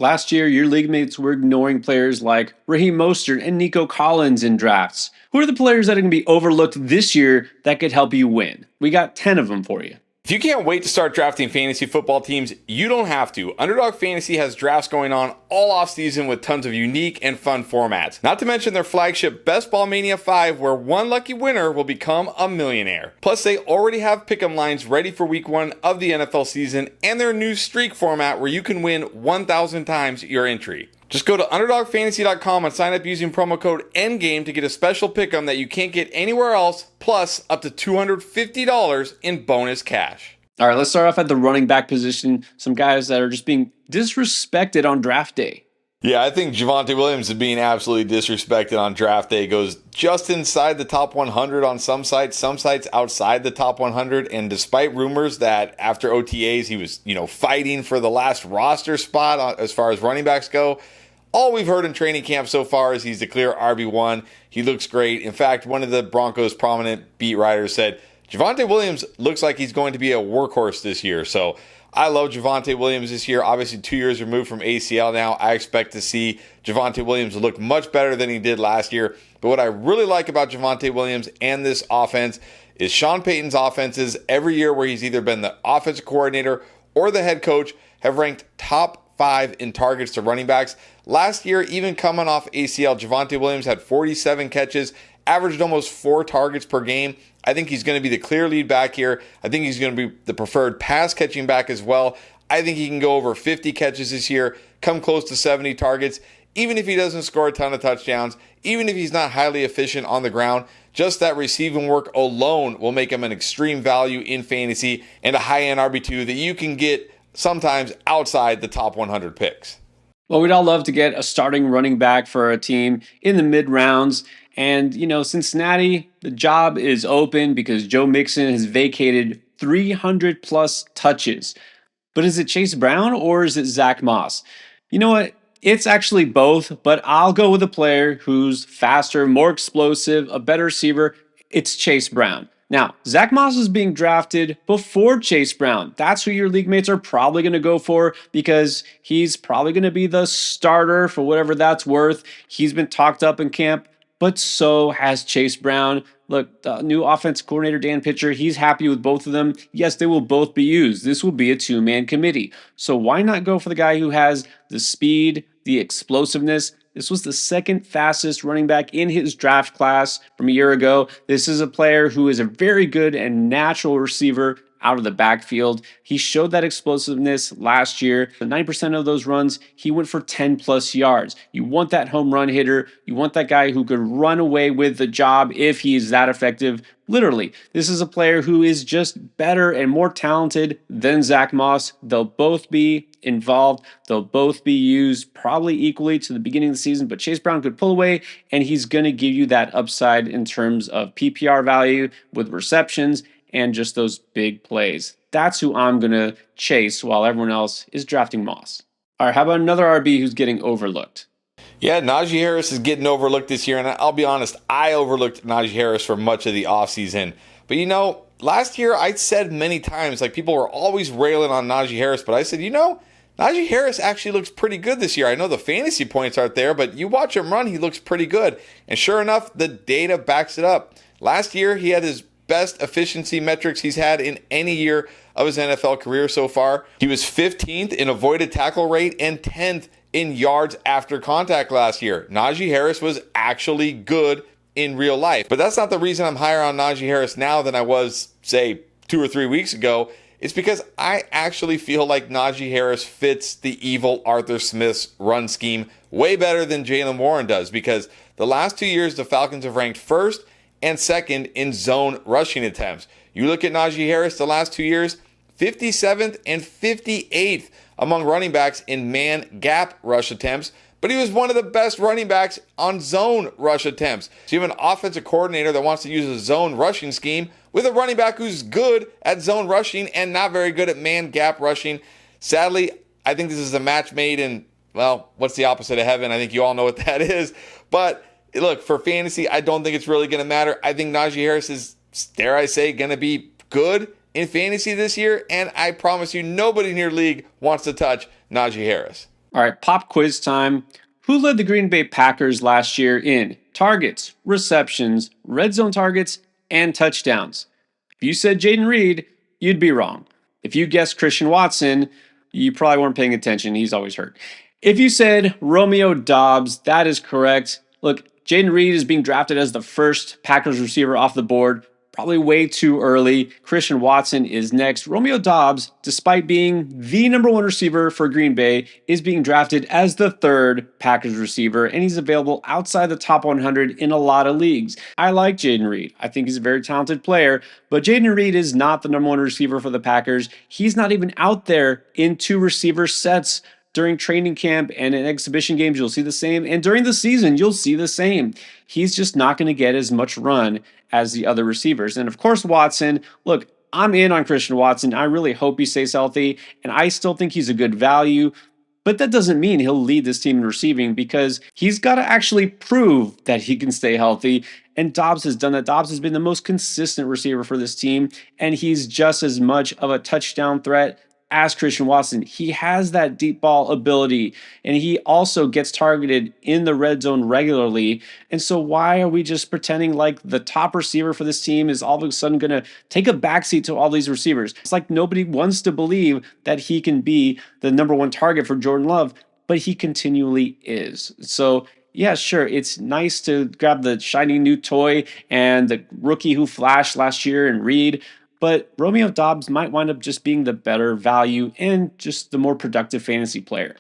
Last year, your league mates were ignoring players like Raheem Mostert and Nico Collins in drafts. Who are the players that are going to be overlooked this year that could help you win? We got 10 of them for you. If you can't wait to start drafting fantasy football teams, you don't have to. Underdog Fantasy has drafts going on all offseason with tons of unique and fun formats. Not to mention their flagship Best Ball Mania 5, where one lucky winner will become a millionaire. Plus, they already have pick'em lines ready for week 1 of the NFL season and their new streak format where you can win 1,000 times your entry. Just go to UnderdogFantasy.com and sign up using promo code ENDGAME to get a special pick'em that you can't get anywhere else, plus up to $250 in bonus cash. All right, let's start off at the running back position. Some guys that are just being disrespected on draft day. Yeah, I think Javonte Williams is being absolutely disrespected on draft day. Goes just inside the top 100 on some sites outside the top 100. And despite rumors that after OTAs he was, fighting for the last roster spot as far as running backs go, all we've heard in training camp so far is he's the clear RB1. He looks great. In fact, one of the Broncos' prominent beat writers said, Javonte Williams looks like he's going to be a workhorse this year. So I love Javonte Williams this year. Obviously, 2 years removed from ACL now. I expect to see Javonte Williams look much better than he did last year. But what I really like about Javonte Williams and this offense is Sean Payton's offenses every year where he's either been the offensive coordinator or the head coach have ranked top 5 in targets to running backs. Last year, even coming off ACL, Javonte Williams had 47 catches, averaged almost 4 targets per game. I think he's going to be the clear lead back here. I think he's going to be the preferred pass catching back as well. I think he can go over 50 catches this year, come close to 70 targets, even if he doesn't score a ton of touchdowns, even if he's not highly efficient on the ground. Just that receiving work alone will make him an extreme value in fantasy and a high-end RB2 that you can get sometimes outside the top 100 picks. Well, we'd all love to get a starting running back for a team in the mid rounds. And, Cincinnati, the job is open because Joe Mixon has vacated 300 plus touches. But is it Chase Brown or is it Zach Moss? You know what? It's actually both, but I'll go with a player who's faster, more explosive, a better receiver. It's Chase Brown. Now, Zach Moss is being drafted before Chase Brown. That's who your league mates are probably going to go for because he's probably going to be the starter for whatever that's worth. He's been talked up in camp, but so has Chase Brown. Look, the new offense coordinator, Dan Pitcher, he's happy with both of them. Yes, they will both be used. This will be a two-man committee. So why not go for the guy who has the speed, the explosiveness? This was the second fastest running back in his draft class from a year ago. This is a player who is a very good and natural receiver out of the backfield. He showed that explosiveness last year. 9% of those runs, he went for 10 plus yards. You want that home run hitter. You want that guy who could run away with the job if he is that effective. Literally, this is a player who is just better and more talented than Zach Moss. They'll both be involved. They'll both be used probably equally to the beginning of the season, but Chase Brown could pull away and he's going to give you that upside in terms of PPR value with receptions and just those big plays. That's who I'm going to chase while everyone else is drafting Moss. All right, how about another RB who's getting overlooked? Yeah, Najee Harris is getting overlooked this year, and I'll be honest, I overlooked Najee Harris for much of the offseason. But last year I said many times, people were always railing on Najee Harris, but I said, Najee Harris actually looks pretty good this year. I know the fantasy points aren't there, but you watch him run, he looks pretty good. And sure enough, the data backs it up. Last year, he had his best efficiency metrics he's had in any year of his NFL career so far. He was 15th in avoided tackle rate and 10th in yards after contact last year. Najee Harris was actually good in real life. But that's not the reason I'm higher on Najee Harris now than I was, say, 2 or 3 weeks ago. It's because I actually feel like Najee Harris fits the evil Arthur Smith's run scheme way better than Jaylen Warren does, because the last 2 years the Falcons have ranked first and second in zone rushing attempts. You look at Najee Harris the last 2 years, 57th and 58th among running backs in man gap rush attempts, but he was one of the best running backs on zone rush attempts. So you have an offensive coordinator that wants to use a zone rushing scheme with a running back who's good at zone rushing and not very good at man gap rushing. Sadly, I think this is a match made in, what's the opposite of heaven? I think you all know what that is. But look, for fantasy, I don't think it's really going to matter. I think Najee Harris is, dare I say, going to be good in fantasy this year, and I promise you nobody in your league wants to touch Najee Harris. All All right, pop quiz time. Who led the Green Bay Packers last year in targets, receptions, red zone targets, and touchdowns? If you said Jaden Reed, you'd be wrong. If you guessed Christian Watson, you probably weren't paying attention. He's always hurt. If you said Romeo Doubs, that is correct. Look, Jaden Reed is being drafted as the first Packers receiver off the board. Probably way too early. Christian Watson is next. Romeo Doubs, despite being the number one receiver for Green Bay, is being drafted as the third Packers receiver, and he's available outside the top 100 in a lot of leagues. I like Jaden Reed. I think he's a very talented player, but Jaden Reed is not the number one receiver for the Packers. He's not even out there in two receiver sets during training camp and in exhibition games. You'll see the same. And during the season, you'll see the same. He's just not going to get as much run as the other receivers. And of course, Watson, look, I'm in on Christian Watson. I really hope he stays healthy, and I still think he's a good value. But that doesn't mean he'll lead this team in receiving, because he's got to actually prove that he can stay healthy. And Doubs has done that. Doubs has been the most consistent receiver for this team, and he's just as much of a touchdown threat as Christian Watson. He has that deep ball ability, and he also gets targeted in the red zone regularly. And so why are we just pretending like the top receiver for this team is all of a sudden going to take a backseat to all these receivers? It's like nobody wants to believe that he can be the number one target for Jordan Love, but he continually is. So yeah, sure, it's nice to grab the shiny new toy and the rookie who flashed last year and Reed, but Romeo Doubs might wind up just being the better value and just the more productive fantasy player.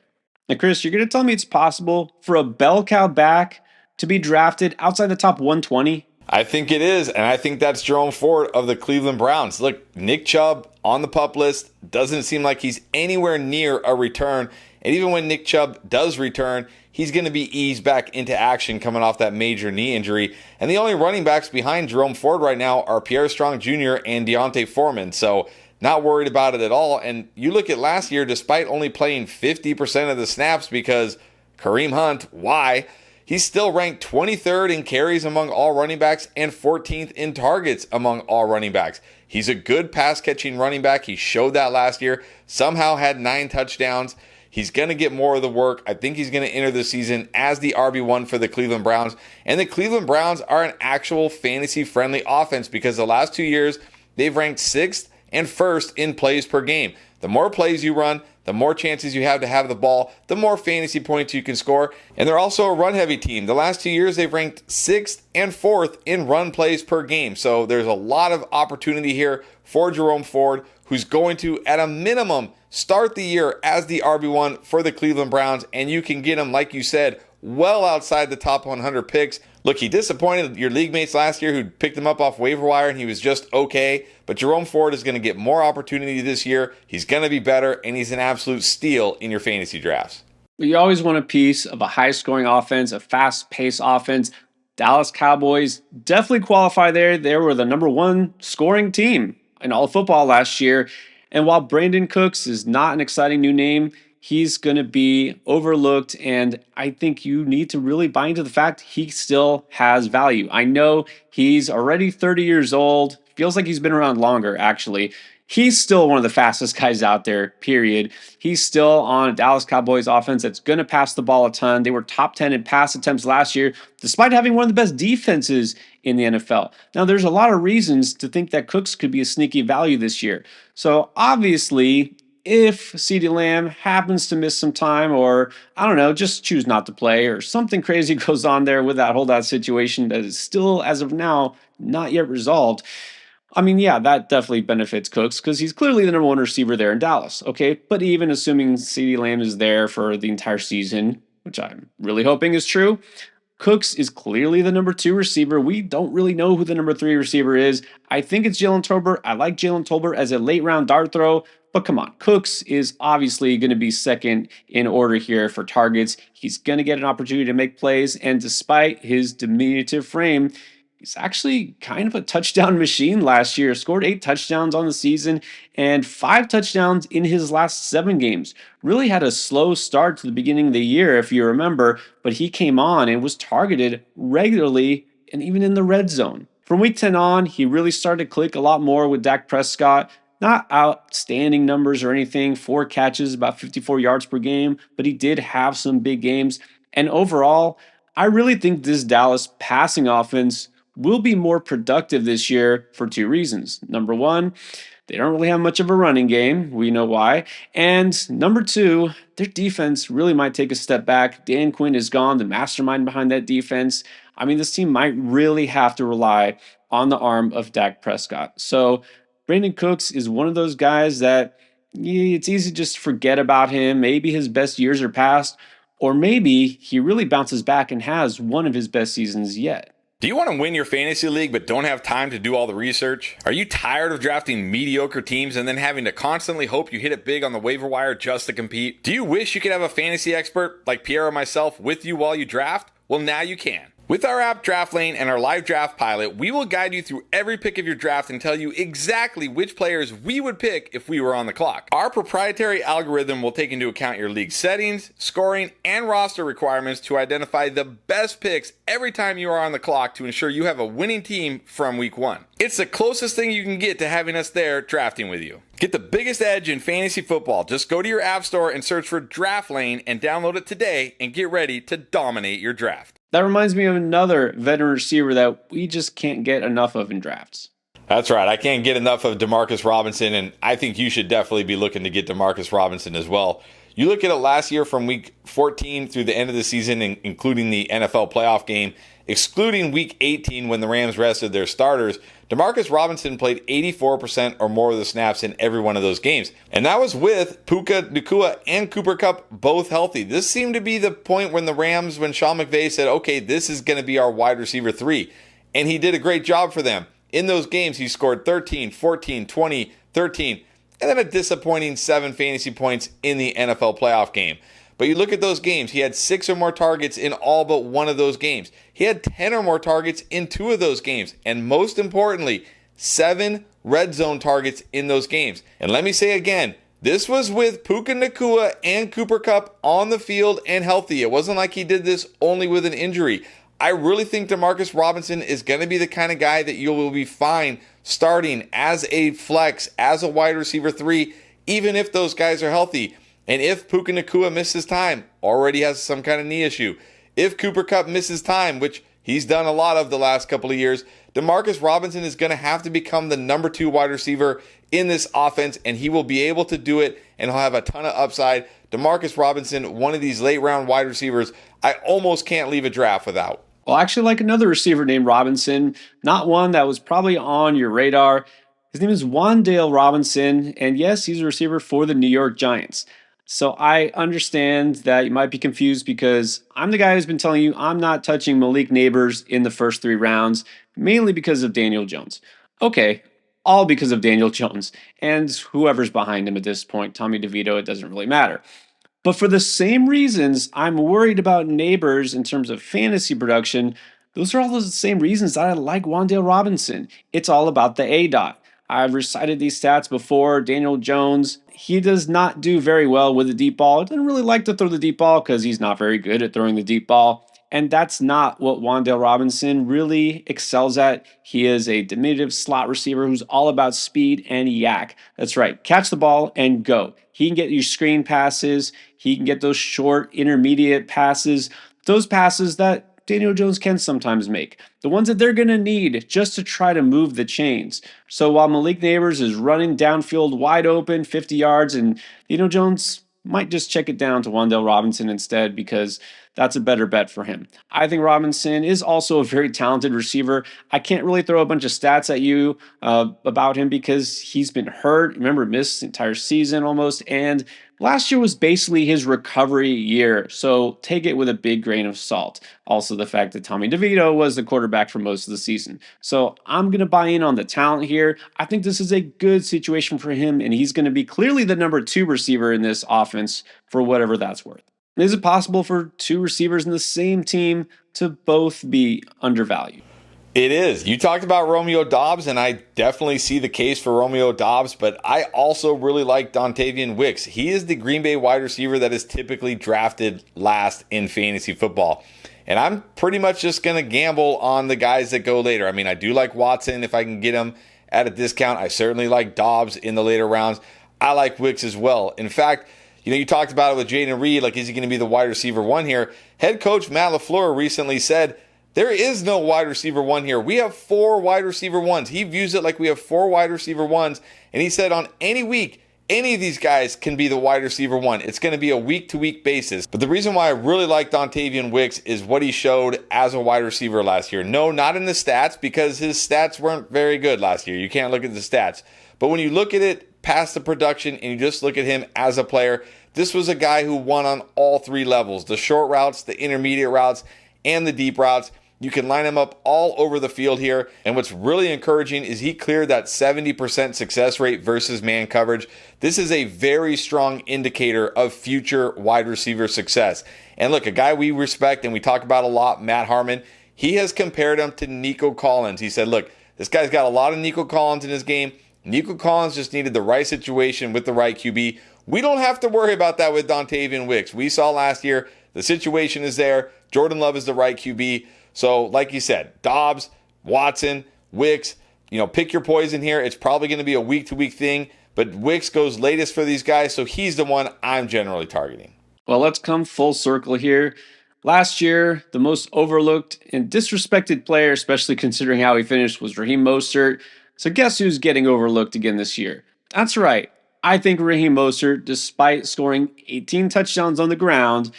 Now, Chris, you're going to tell me it's possible for a bell cow back to be drafted outside the top 120? I think it is, and I think that's Jerome Ford of the Cleveland Browns. Look, Nick Chubb on the PUP list doesn't seem like he's anywhere near a return. And even when Nick Chubb does return, he's going to be eased back into action coming off that major knee injury. And the only running backs behind Jerome Ford right now are Pierre Strong Jr. and Deontay Foreman. So not worried about it at all. And you look at last year, despite only playing 50% of the snaps because Kareem Hunt, why? He's still ranked 23rd in carries among all running backs and 14th in targets among all running backs. He's a good pass-catching running back. He showed that last year. Somehow had 9 touchdowns. He's going to get more of the work. I think he's going to enter the season as the RB1 for the Cleveland Browns. And the Cleveland Browns are an actual fantasy-friendly offense because the last 2 years, they've ranked 6th and 1st in plays per game. The more plays you run, the more chances you have to have the ball, the more fantasy points you can score. And they're also a run-heavy team. The last 2 years, they've ranked 6th and 4th in run plays per game. So there's a lot of opportunity here for Jerome Ford, who's going to, at a minimum, start the year as the RB1 for the Cleveland Browns. And you can get him, like you said, well outside the top 100 picks. Look, he disappointed your league mates last year who picked him up off waiver wire and he was just okay. But Jerome Ford is going to get more opportunity this year. He's going to be better, and he's an absolute steal in your fantasy drafts. You always want a piece of a high-scoring offense, a fast-paced offense. Dallas Cowboys definitely qualify there. They were the number one scoring team in all of football last year. And while Brandin Cooks is not an exciting new name, he's going to be overlooked, and I think you need to really buy into the fact he still has value. I know he's already 30 years old. Feels like he's been around longer, actually. He's still one of the fastest guys out there, period. He's still on a Dallas Cowboys offense that's going to pass the ball a ton. They were top 10 in pass attempts last year, despite having one of the best defenses in the NFL. Now, there's a lot of reasons to think that Cooks could be a sneaky value this year. So, obviously, if CeeDee Lamb happens to miss some time, or I don't know, just choose not to play, or something crazy goes on there with that holdout situation that is still, as of now, not yet resolved, I mean, yeah, that definitely benefits Cooks because he's clearly the number one receiver there in Dallas, okay? But even assuming CeeDee Lamb is there for the entire season, which I'm really hoping is true, Cooks is clearly the number 2 receiver. We don't really know who the number 3 receiver is. I think it's Jalen Tolbert. I like Jalen Tolbert as a late-round dart throw. But come on, Cooks is obviously going to be second in order here for targets. He's going to get an opportunity to make plays. And despite his diminutive frame, he's actually kind of a touchdown machine last year. Scored 8 touchdowns on the season and 5 touchdowns in his last 7 games. Really had a slow start to the beginning of the year, if you remember, but he came on and was targeted regularly and even in the red zone. From week 10 on, he really started to click a lot more with Dak Prescott. Not outstanding numbers or anything, 4 catches, about 54 yards per game, but he did have some big games. And overall, I really think this Dallas passing offense will be more productive this year for two reasons. Number one, they don't really have much of a running game. We know why. And number two, their defense really might take a step back. Dan Quinn is gone, the mastermind behind that defense. I mean, this team might really have to rely on the arm of Dak Prescott. So, Brandin Cooks is one of those guys that it's easy just to forget about him. Maybe his best years are past, or maybe he really bounces back and has one of his best seasons yet. Do you want to win your fantasy league but don't have time to do all the research? Are you tired of drafting mediocre teams and then having to constantly hope you hit it big on the waiver wire just to compete? Do you wish you could have a fantasy expert like Pierre or myself with you while you draft? Well, now you can. With our app Draft Lane and our live draft pilot, we will guide you through every pick of your draft and tell you exactly which players we would pick if we were on the clock. Our proprietary algorithm will take into account your league settings, scoring, and roster requirements to identify the best picks every time you are on the clock to ensure you have a winning team from week one. It's the closest thing you can get to having us there drafting with you. Get the biggest edge in fantasy football. Just go to your app store and search for Draft Lane and download it today and get ready to dominate your draft. That reminds me of another veteran receiver that we just can't get enough of in drafts. That's right. I can't get enough of Demarcus Robinson, and I think you should definitely be looking to get Demarcus Robinson as well. You look at it last year from week 14 through the end of the season, including the NFL playoff game, excluding week 18 when the Rams rested their starters, Demarcus Robinson played 84% or more of the snaps in every one of those games. And that was with Puka Nacua and Cooper Kupp both healthy. This seemed to be the point when Sean McVay said, okay, this is going to be our wide receiver 3. And he did a great job for them. In those games, he scored 13, 14, 20, 13, and then a disappointing 7 fantasy points in the NFL playoff game. But you look at those games, he had 6 or more targets in all but one of those games. He had 10 or more targets in 2 of those games. And most importantly, 7 red zone targets in those games. And let me say again, this was with Puka Nacua and Cooper Kupp on the field and healthy. It wasn't like he did this only with an injury. I really think Demarcus Robinson is going to be the kind of guy that you will be fine starting as a flex, as a wide receiver 3, even if those guys are healthy. And if Puka Nacua misses time, already has some kind of knee issue. If Cooper Kupp misses time, which he's done a lot of the last couple of years, Demarcus Robinson is going to have to become the number 2 wide receiver in this offense, and he will be able to do it, and he'll have a ton of upside. Demarcus Robinson, one of these late round wide receivers, I almost can't leave a draft without. Well, I actually like another receiver named Robinson, not one that was probably on your radar. His name is Wan'Dale Robinson, and yes, he's a receiver for the New York Giants. So I understand that you might be confused because I'm the guy who's been telling you I'm not touching Malik Neighbors in the first 3 rounds, mainly because of Daniel Jones. Okay, all because of Daniel Jones and whoever's behind him at this point, Tommy DeVito, it doesn't really matter. But for the same reasons I'm worried about Neighbors in terms of fantasy production, those are all the same reasons that I like Wan'Dale Robinson. It's all about the A-dot. I've recited these stats before. Daniel Jones, he does not do very well with the deep ball. He doesn't really like to throw the deep ball because he's not very good at throwing the deep ball. And that's not what Wan'Dale Robinson really excels at. He is a diminutive slot receiver who's all about speed and yak. That's right. Catch the ball and go. He can get you screen passes. He can get those short, intermediate passes. Those passes that Daniel Jones can sometimes make. The ones that they're going to need just to try to move the chains. So while Malik Neighbors is running downfield wide open, 50 yards, and Daniel Jones might just check it down to Wan'Dale Robinson instead because that's a better bet for him. I think Robinson is also a very talented receiver. I can't really throw a bunch of stats at you about him because he's been hurt. Remember, missed the entire season almost, and last year was basically his recovery year, so take it with a big grain of salt. Also, the fact that Tommy DeVito was the quarterback for most of the season. So I'm going to buy in on the talent here. I think this is a good situation for him, and he's going to be clearly the number 2 receiver in this offense for whatever that's worth. Is it possible for 2 receivers in the same team to both be undervalued? It is. You talked about Romeo Doubs, and I definitely see the case for Romeo Doubs, but I also really like Dontayvion Wicks. He is the Green Bay wide receiver that is typically drafted last in fantasy football. And I'm pretty much just going to gamble on the guys that go later. I mean, I do like Watson if I can get him at a discount. I certainly like Doubs in the later rounds. I like Wicks as well. In fact, you talked about it with Jaden Reed, like, is he going to be the wide receiver one here? Head coach Matt LaFleur recently said, there is no wide receiver one here. We have 4 wide receiver ones. He views it like we have 4 wide receiver ones. And he said on any week, any of these guys can be the wide receiver one. It's going to be a week-to-week basis. But the reason why I really like Dontayvion Wicks is what he showed as a wide receiver last year. No, not in the stats, because his stats weren't very good last year. You can't look at the stats. But when you look at it past the production and you just look at him as a player, this was a guy who won on all 3 levels. The short routes, the intermediate routes, and the deep routes. You can line him up all over the field here. And what's really encouraging is he cleared that 70% success rate versus man coverage. This is a very strong indicator of future wide receiver success. And look, a guy we respect and we talk about a lot, Matt Harmon, he has compared him to Nico Collins. He said, look, this guy's got a lot of Nico Collins in his game. Nico Collins just needed the right situation with the right QB. We don't have to worry about that with Dontayvion Wicks. We saw last year, the situation is there. Jordan Love is the right QB. So, like you said, Doubs, Watson, Wicks, pick your poison here. It's probably going to be a week-to-week thing, but Wicks goes latest for these guys, so he's the one I'm generally targeting. Well, let's come full circle here. Last year, the most overlooked and disrespected player, especially considering how he finished, was Raheem Mostert. So guess who's getting overlooked again this year? That's right. I think Raheem Mostert, despite scoring 18 touchdowns on the ground,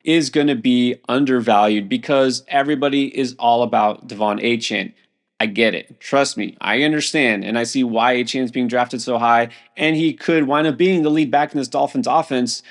is going to be undervalued because everybody is all about Devon Achane. I get it. Trust me. I understand. And I see why Achane is being drafted so high. And he could wind up being the lead back in this Dolphins offense.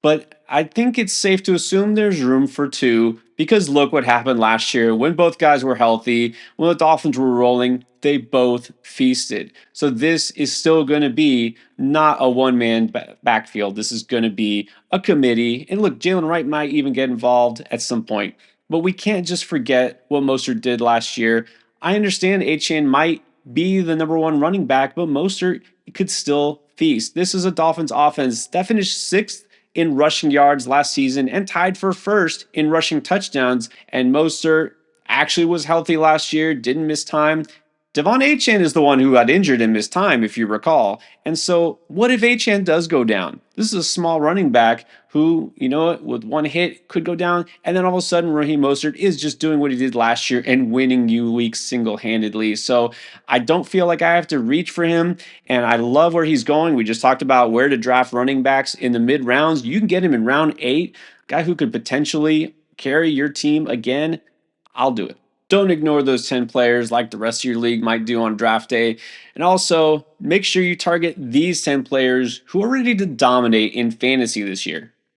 But I think it's safe to assume there's room for 2 because look what happened last year when both guys were healthy, when the Dolphins were rolling, they both feasted. So this is still going to be not a one-man backfield. This is going to be a committee. And look, Jalen Wright might even get involved at some point. But we can't just forget what Mostert did last year. I understand Achane might be the number 1 running back, but Mostert could still feast. This is a Dolphins offense that finished 6th in rushing yards last season and tied for 1st in rushing touchdowns. And Mostert actually was healthy last year, didn't miss time. Devon Achane is the one who got injured and missed time, if you recall. And so what if Achane does go down? This is a small running back who, with one hit could go down. And then all of a sudden, Raheem Mostert is just doing what he did last year and winning you weeks single-handedly. So I don't feel like I have to reach for him. And I love where he's going. We just talked about where to draft running backs in the mid-rounds. You can get him in round 8, guy who could potentially carry your team again. I'll do it. Don't ignore those 10 players like the rest of your league might do on draft day. And also, make sure you target these 10 players who are ready to dominate in fantasy this year.